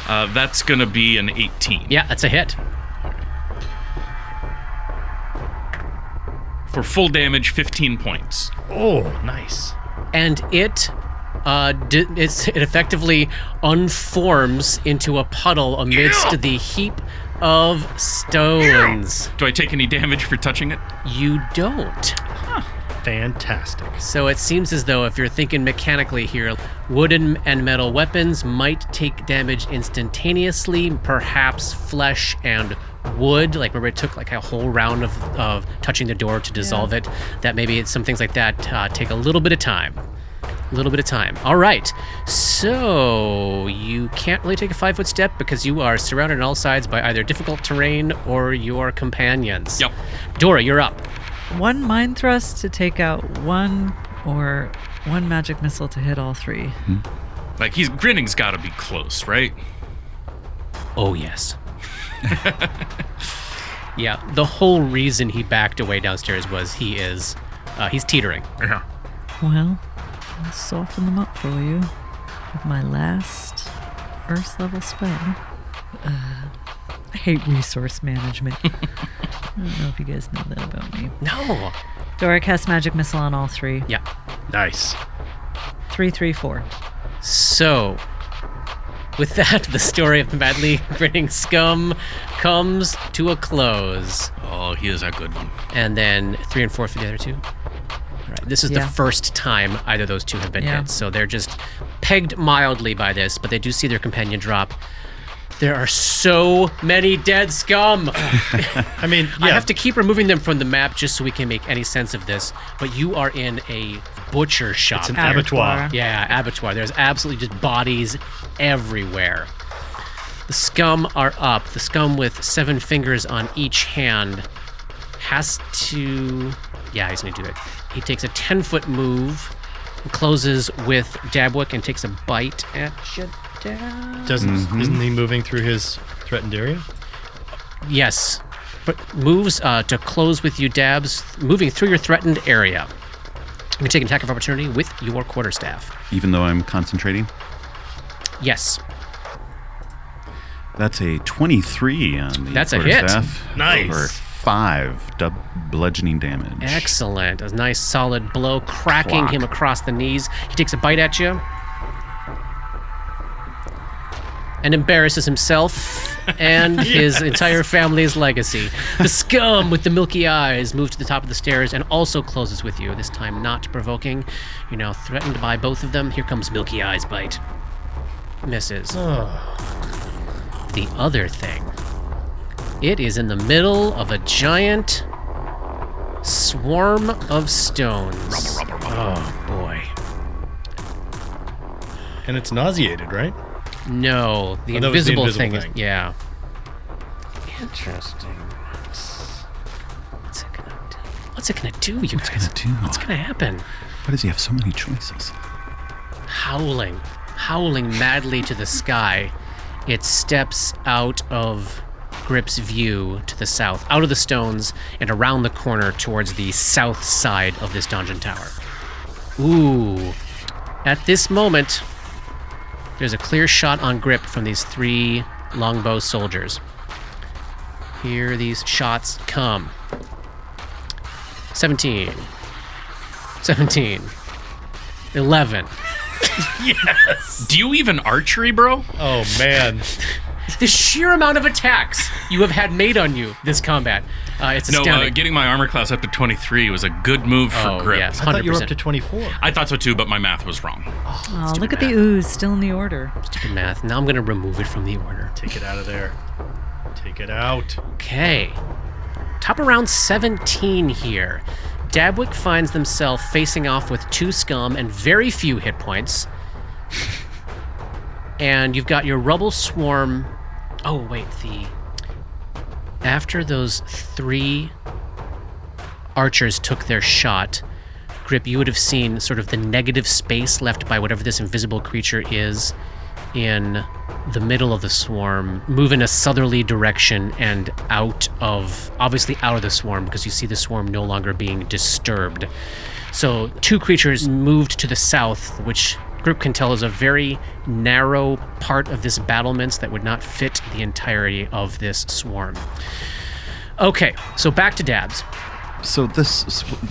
That's gonna be an 18. Yeah, that's a hit. For full damage, 15 points. Oh, nice. And it effectively unforms into a puddle amidst the heap of stones. Do I take any damage for touching it? You don't. Fantastic. So it seems as though if you're thinking mechanically here, wooden and metal weapons might take damage instantaneously, perhaps flesh and wood, like remember it took like a whole round of touching the door to dissolve it, that maybe some things like that take a little bit of time. All right, so you can't really take a 5-foot step because you are surrounded on all sides by either difficult terrain or your companions. Yep. Dora, you're up. One mind thrust to take out one, or one magic missile to hit all 3. Like grinning's got to be close, right? Oh, yes. Yeah, the whole reason he backed away downstairs was he's teetering. Yeah. Well, I'll soften them up for you with my last first level spell. I hate resource management. I don't know if you guys know that about me. No. Dora casts magic missile on all 3. Yeah. Nice. 3, 3, 4. So, with that, the story of the madly grinning scum comes to a close. Oh, he is a good one. And then 3 and 4 for the other two. All right, this is the Yeah. first time either of those two have been Yeah. hit, so they're just pegged mildly by this, but they do see their companion drop. There are so many dead scum. I mean, yeah. I have to keep removing them from the map just so we can make any sense of this, but you are in a butcher shop. It's an here. abattoir. Yeah, abattoir. There's absolutely just bodies everywhere. The scum are up. The scum with 7 fingers on each hand has to... Yeah, he's going to do it. He takes a 10-foot move, and closes with Dabwick, and takes a bite at you, Dab. Isn't he moving through his threatened area? Yes, but moves to close with you, Dabs, moving through your threatened area. You can take an attack of opportunity with your quarterstaff. Even though I'm concentrating? Yes. That's a 23 on the That's a hit. quarterstaff. Nice. For 5 bludgeoning damage. Excellent. A nice solid blow, cracking Clock. him across the knees. He takes a bite at you and embarrasses himself and his entire family's legacy. The scum with the milky eyes moves to the top of the stairs and also closes with you, this time not provoking. You're now threatened by both of them. Here comes Milky Eyes bite. Misses. The other thing. It is in the middle of a giant swarm of stones. Oh, boy. And it's nauseated, right? No, the Oh, that was the invisible invisible thing is... thing. Yeah. Interesting. What's it gonna do, you guys? gonna do? What's gonna happen? Why does he have so many choices? Howling madly to the sky, it steps out of Grip's view to the south, out of the stones and around the corner towards the south side of this dungeon tower. Ooh. At this moment, there's a clear shot on Grip from these 3 longbow soldiers. Here these shots come. 17. 17. 11. Do you even archery, bro? Oh, man. The sheer amount of attacks you have had made on you this combat. It's No, astounding. getting my armor class up to 23 was a good move for Grip. yes, I thought you were up 100%. to 24. I thought so too, but my math was wrong. Oh, look at the ooze, still in the order. Stupid math. Now I'm going to remove it from the order. Take it out of there. Take it out. Okay. Top of round 17 here. Dabwick finds themselves facing off with 2 scum and very few hit points. And you've got your rubble swarm. Oh, wait, after those 3 archers took their shot, Grip, you would have seen sort of the negative space left by whatever this invisible creature is in the middle of the swarm, move in a southerly direction and obviously out of the swarm, because you see the swarm no longer being disturbed. So 2 creatures moved to the south, which Grip can tell is a very narrow part of this battlements that would not fit the entirety of this swarm. Okay, so back to Dabs. So this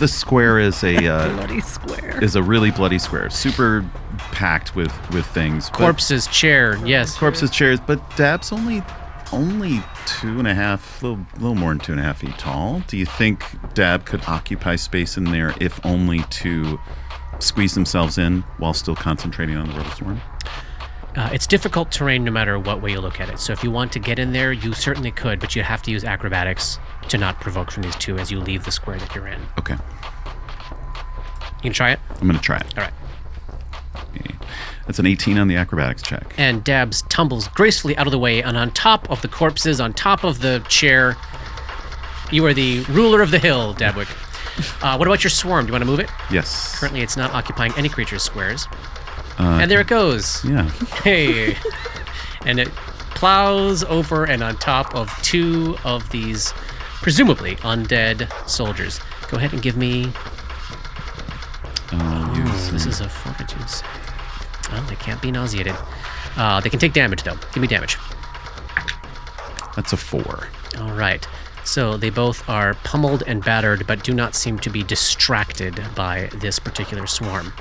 square is a Bloody square. is a really bloody square, super packed with things. But- Corpses, chair, yes. corpses, chairs, but Dab's only 2.5, little more than 2.5 feet tall. Do you think Dab could occupy space in there, if only to squeeze themselves in while still concentrating on the rubble swarm? It's difficult terrain no matter what way you look at it. So if you want to get in there, you certainly could, but you have to use acrobatics to not provoke from these 2 as you leave the square that you're in. Okay, You can try it? I'm gonna try it. All right. Okay. That's an 18 on the acrobatics check. And Dabs tumbles gracefully out of the way, and on top of the corpses, on top of the chair, you are the ruler of the hill, Dabwick. What about your swarm? Do you want to move it? Yes. Currently, it's not occupying any creature's squares. And there it goes. Yeah. Hey. And it plows over and on top of 2 of these presumably undead soldiers. Go ahead and give me... This is a fortitude save. Well, they can't be nauseated. They can take damage, though. Give me damage. That's a 4. All right. So they both are pummeled and battered, but do not seem to be distracted by this particular swarm.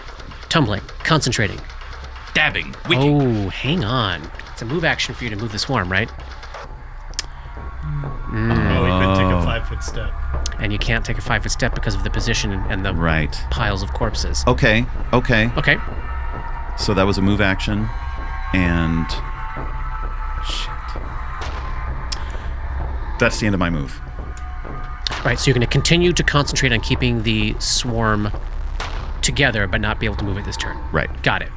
Tumbling, concentrating. stabbing, wicking. Oh, hang on. It's a move action for you to move the swarm, right? Oh, he could take a 5-foot step. And you can't take a 5-foot step because of the position and the Right. piles of corpses. Okay. Okay. So that was a move action, and shit. That's the end of my move. Right, so you're going to continue to concentrate on keeping the swarm together, but not be able to move it this turn. Right. Got it.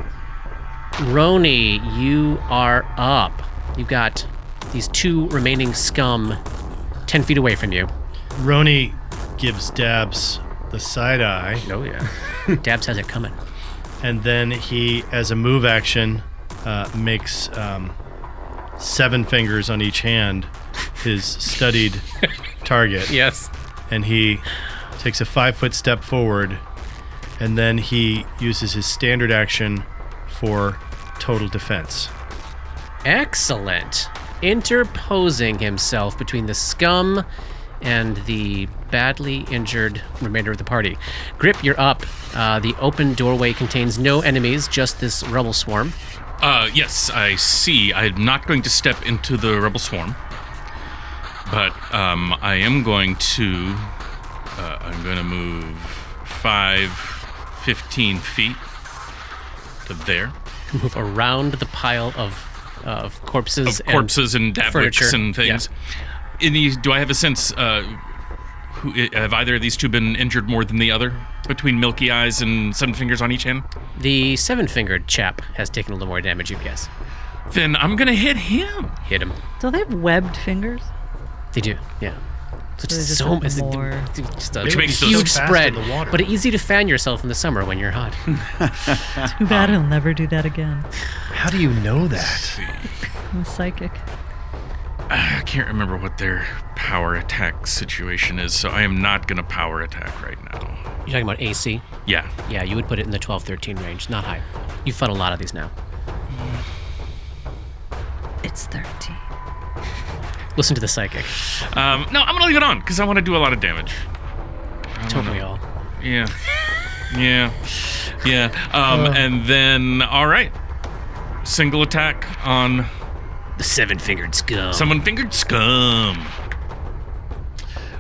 Roni, you are up. You've got these 2 remaining scum 10 feet away from you. Roni gives Dabs the side eye, Oh, yeah. Dabs has it coming. and then he, as a move action, makes 7 fingers on each hand his studied target. Yes. And he takes a 5-foot step forward, and then he uses his standard action for total defense. Excellent. Interposing himself between the scum and the badly injured remainder of the party. Grip, you're up. The open doorway contains no enemies, just this rubble swarm. Yes, I see. I'm not going to step into the rebel swarm, but I am going to. I'm going to move 15 feet to there. Move around the pile of corpses. Of corpses and Dabwicks furniture. and things. Do I have a sense? Have either of these two been injured more than the other? Between Milky Eyes and 7 fingers on each hand? The 7-fingered chap has taken a little more damage, you guess. Then I'm gonna hit him. Hit him. Do they have webbed fingers? They do, yeah. So So they just just so have it's more- just a Which makes those huge so fast spread, in the water. but easy to fan yourself in the summer when you're hot. Too bad he'll never do that again. How do you know that? I'm a psychic. I can't remember what their power attack situation is, so I am not gonna power attack right now. You're talking about AC? Yeah. Yeah, you would put it in the 12-13 range, not high. You've fought a lot of these now. It's 13. Listen to the psychic. No, I'm gonna leave it on because I want to do a lot of damage. Don't we all? Yeah. Yeah. And then, all right. Single attack on The 7-fingered scum. someone fingered scum.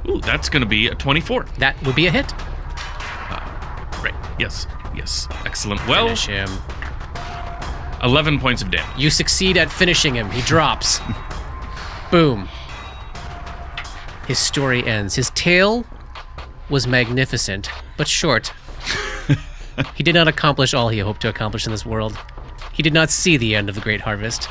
Ooh, that's going to be a 24. That would be a hit. Right. Yes. Excellent. Well, Finish him. 11 points of damage. You succeed at finishing him. He drops. Boom. His story ends. His tale was magnificent, but short. He did not accomplish all he hoped to accomplish in this world. He did not see the end of the Great Harvest.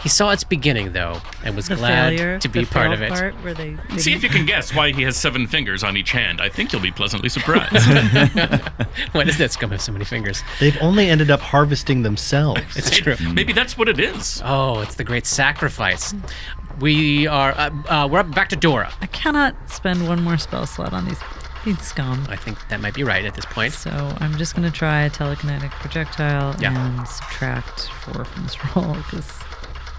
He saw its beginning, though, and was The glad failure, to be the part fail of it. Part where they See if you can guess why he has 7 fingers on each hand. I think you'll be pleasantly surprised. Why does that scum have so many fingers? They've only ended up harvesting themselves. It's true. Maybe that's what it is. Oh, it's the great sacrifice. We're up back to Dora. I cannot spend one more spell slot on these scum. I think that might be right at this point. So I'm just going to try a telekinetic projectile Yeah. and subtract 4 from this roll because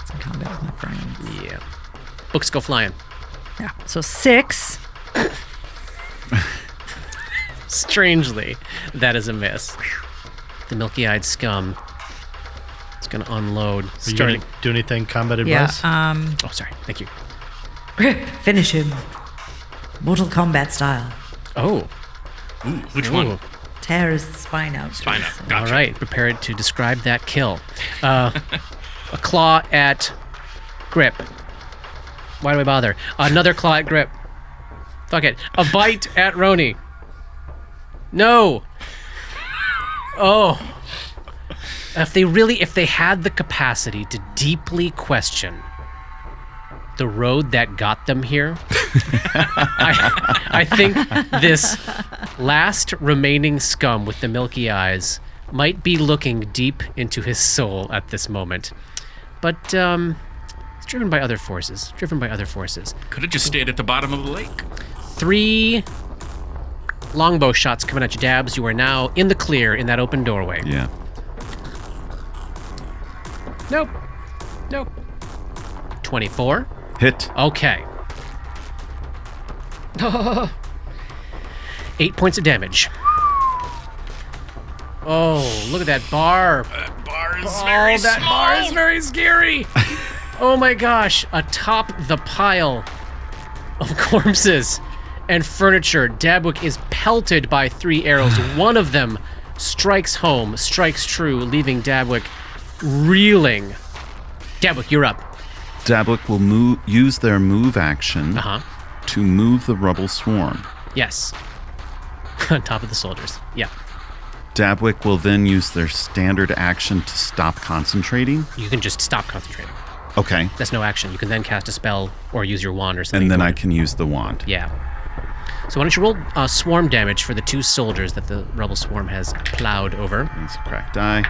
it's in combat with my friends. Yeah. Books go flying. Yeah. So 6. Strangely, that is a miss. The milky-eyed scum is going to unload. Are you Starting. gonna do anything combat Yeah. advice? Oh, sorry. Thank you. Grip, finish him. Mortal Kombat style. Oh. Ooh, which one? Tear his spine out. Spine out. So- Gotcha. All right. Prepared to describe that kill. A claw at Grip. Why do I bother? Another claw at Grip. Fuck it. A bite at Roni. No. Oh. If they had the capacity to deeply question the road that got them here, I think this last remaining scum with the milky eyes might be looking deep into his soul at this moment. But it's driven by other forces. Could have just stayed at the bottom of the lake. 3 longbow shots coming at you, Dabs. You are now in the clear in that open doorway. Yeah. Nope. 24. Hit. Okay. 8 points of damage. Oh, look at that barb. Bar bar is very that small. bar is very scary. Oh my gosh. Atop the pile of corpses and furniture, Dabwick is pelted by 3 arrows. One of them strikes home, strikes true, leaving Dabwick reeling. Dabwick, you're up. Dabwick will use their move action Uh-huh. to move the rubble swarm. Yes. On top of the soldiers. Yeah. Dabwick will then use their standard action to stop concentrating. You can just stop concentrating. Okay. That's no action. You can then cast a spell or use your wand or something. And then I can use the wand. Yeah. So why don't you roll swarm damage for the 2 soldiers that the rebel swarm has plowed over. It's a cracked die.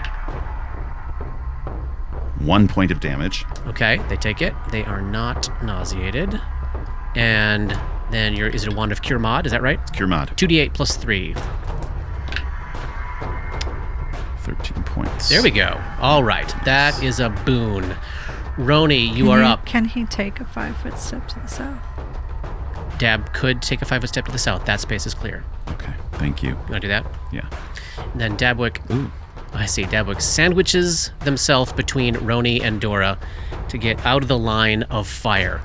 1 point of damage. Okay, they take it. They are not nauseated. And then is it a wand of cure mod? Is that right? Cure mod. 2d8 plus 3. 13 points. There we go. All right. That is a boon. Roni, you are up. Can he take a 5-foot step to the south? Dab could take a 5-foot step to the south. That space is clear. Okay, thank you. You want to do that? Yeah. And then Dabwick. Ooh. I see. Dabwick sandwiches themselves between Roni and Dora to get out of the line of fire.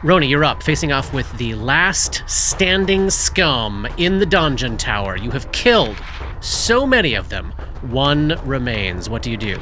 Roni, you're up, facing off with the last standing scum in the dungeon tower. You have killed so many of them. 1 remains. What do you do?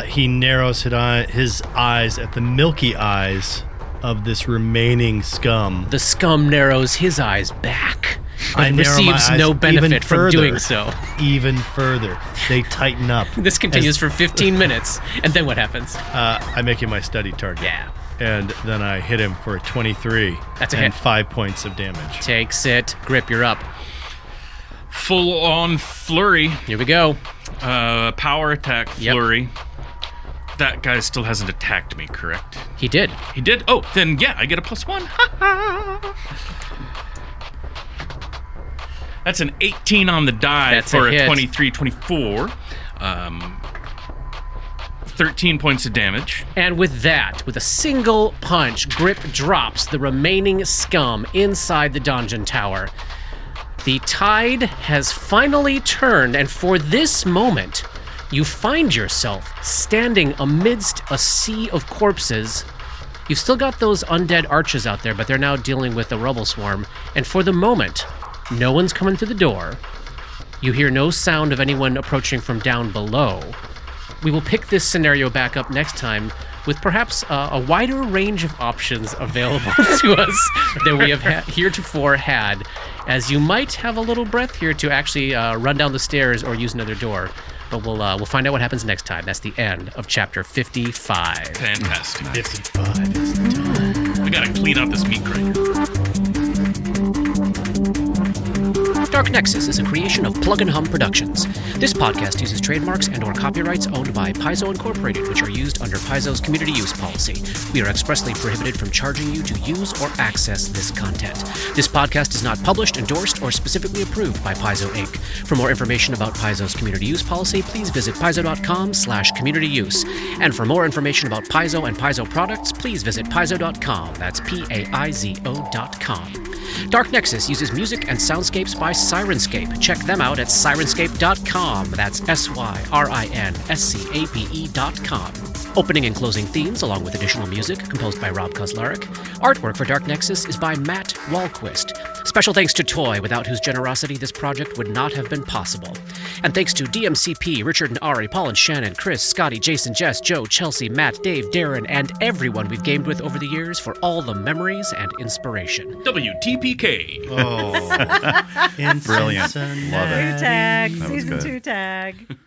He narrows his eyes at the milky eyes of this remaining scum. The scum narrows his eyes back, I but narrow my receives eyes no even benefit from further. doing so. Even further. They tighten up. This continues for 15 minutes, and then what happens? I make him my study target. Yeah. And then I hit him for a 23. That's a and hit. 5 points of damage. Takes it. Grip, you're up. Full on flurry. Here we go. Power attack Yep. flurry. That guy still hasn't attacked me, correct? He did. He did? Oh, then yeah, I get a +1. That's an 18 on the die That's for a a hit. 23, 24. 13 points of damage. And with that, with a single punch, Grip drops the remaining scum inside the dungeon tower. The tide has finally turned, and for this moment, you find yourself standing amidst a sea of corpses. You've still got those undead archers out there, but they're now dealing with the rubble swarm. And for the moment, no one's coming through the door. You hear no sound of anyone approaching from down below. We will pick this scenario back up next time with perhaps a wider range of options available to us than we have heretofore had, as you might have a little breath here to actually run down the stairs or use another door. But we'll find out what happens next time. That's the end of chapter 55. Fantastic. 55 is the time. We gotta clean out this meat grinder. Dark Nexus is a creation of Plug and Hum Productions. This podcast uses trademarks and/or copyrights owned by Paizo Incorporated, which are used under Paizo's community use policy. We are expressly prohibited from charging you to use or access this content. This podcast is not published, endorsed, or specifically approved by Paizo Inc. For more information about Paizo's community use policy, please visit paizo.com/communityuse. And for more information about Paizo and Paizo products, please visit paizo.com. That's PAIZO.com. Dark Nexus uses music and soundscapes by Sirenscape. Check them out at sirenscape.com. That's SYRINSCAPE.com. Opening and closing themes, along with additional music, composed by Rob Kauzlaric. Artwork for Dark Nexus is by Matt Wahlquist. Special thanks to Toy, without whose generosity this project would not have been possible. And thanks to DMCP, Richard and Ari, Paul and Shannon, Chris, Scotty, Jason, Jess, Joe, Chelsea, Matt, Dave, Darren, and everyone we've gamed with over the years for all the memories and inspiration. WTPK. Oh. Brilliant. Love it. Tag. That was Season good. 2 tag.